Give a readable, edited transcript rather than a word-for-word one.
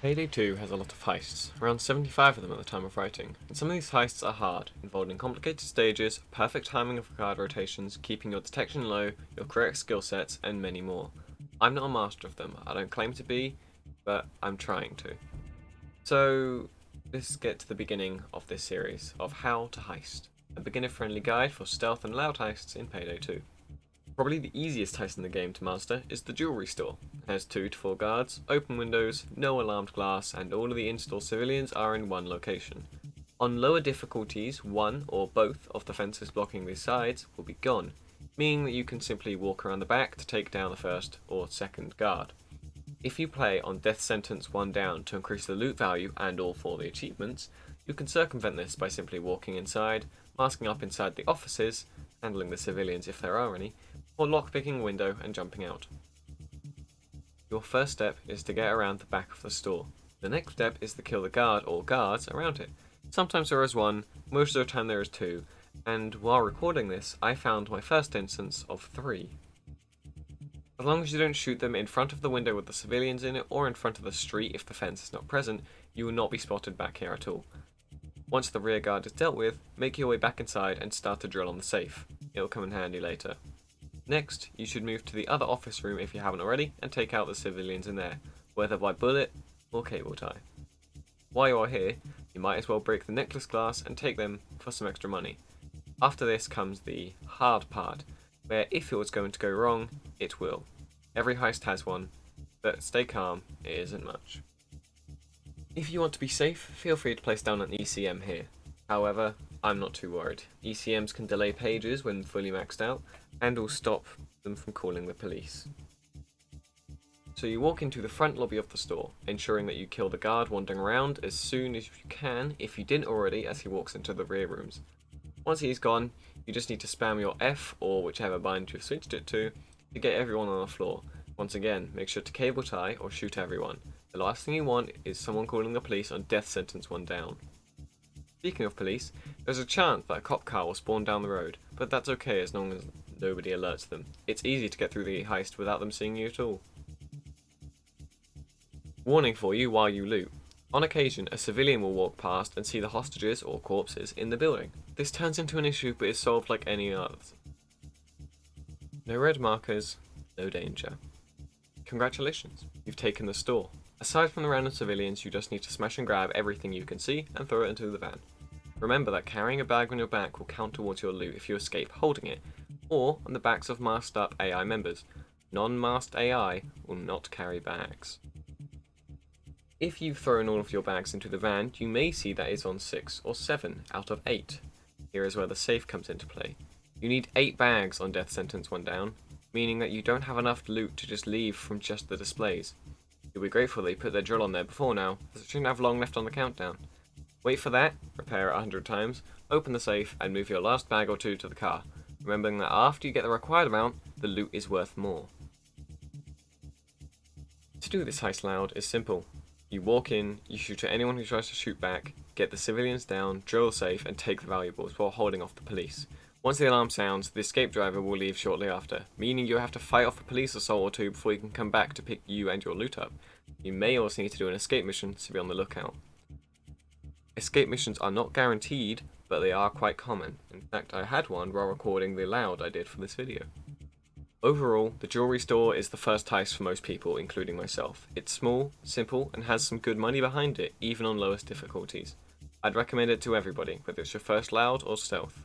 Payday 2 has a lot of heists, around 75 of them at the time of writing, and some of these heists are hard, involving complicated stages, perfect timing of card rotations, keeping your detection low, your correct skill sets, and many more. I'm not a master of them, I don't claim to be, but I'm trying to. So let's get to the beginning of this series of How to Heist, a beginner-friendly guide for stealth and loud heists in Payday 2. Probably the easiest heist in the game to master is the jewellery store. It has 2 to 4 guards, open windows, no alarmed glass, and all of the in-store civilians are in one location. On lower difficulties, one or both of the fences blocking these sides will be gone, meaning that you can simply walk around the back to take down the first or second guard. If you play on death sentence 1 down to increase the loot value and all for the achievements, you can circumvent this by simply walking inside, masking up inside the offices, handling the civilians if there are any, or lockpicking a window and jumping out. Your first step is to get around the back of the store. The next step is to kill the guard or guards around it. Sometimes there is 1, most of the time there is 2, and while recording this, I found my first instance of 3. As long as you don't shoot them in front of the window with the civilians in it, or in front of the street if the fence is not present, you will not be spotted back here at all. Once the rear guard is dealt with, make your way back inside and start to drill on the safe. It'll come in handy later. Next, you should move to the other office room if you haven't already and take out the civilians in there, whether by bullet or cable tie. While you are here, you might as well break the necklace glass and take them for some extra money. After this comes the hard part, where if it was going to go wrong, it will. Every heist has one, but stay calm, it isn't much. If you want to be safe, feel free to place down an ECM here. However, I'm not too worried. ECMs can delay pages when fully maxed out, and will stop them from calling the police. So you walk into the front lobby of the store, ensuring that you kill the guard wandering around as soon as you can if you didn't already as he walks into the rear rooms. Once he's gone, you just need to spam your F or whichever bind you've switched it to get everyone on the floor. Once again, make sure to cable tie or shoot everyone. The last thing you want is someone calling the police on death sentence 1 down. Speaking of police, there's a chance that a cop car will spawn down the road, but that's okay as long as nobody alerts them. It's easy to get through the heist without them seeing you at all. Warning for you while you loot. On occasion, a civilian will walk past and see the hostages or corpses in the building. This turns into an issue but is solved like any others. No red markers, no danger. Congratulations, you've taken the store. Aside from the random civilians, you just need to smash and grab everything you can see and throw it into the van. Remember that carrying a bag on your back will count towards your loot if you escape holding it, or on the backs of masked up AI members. Non-masked AI will not carry bags. If you've thrown all of your bags into the van, you may see that it's on 6 or 7 out of 8. Here is where the safe comes into play. You need 8 bags on death sentence 1 down, meaning that you don't have enough loot to just leave from just the displays. You'll be grateful they put their drill on there before now, as it shouldn't have long left on the countdown. Wait for that, repair it 100 times, open the safe, and move your last bag or 2 to the car, remembering that after you get the required amount, the loot is worth more. To do this heist loud is simple. You walk in, you shoot at anyone who tries to shoot back, get the civilians down, drill the safe, and take the valuables while holding off the police. Once the alarm sounds, the escape driver will leave shortly after, meaning you have to fight off a police assault or 2 before he can come back to pick you and your loot up. You may also need to do an escape mission, so be on the lookout. Escape missions are not guaranteed, but they are quite common. In fact, I had one while recording the loud I did for this video. Overall, the jewellery store is the first heist for most people, including myself. It's small, simple, and has some good money behind it, even on lowest difficulties. I'd recommend it to everybody, whether it's your first loud or stealth.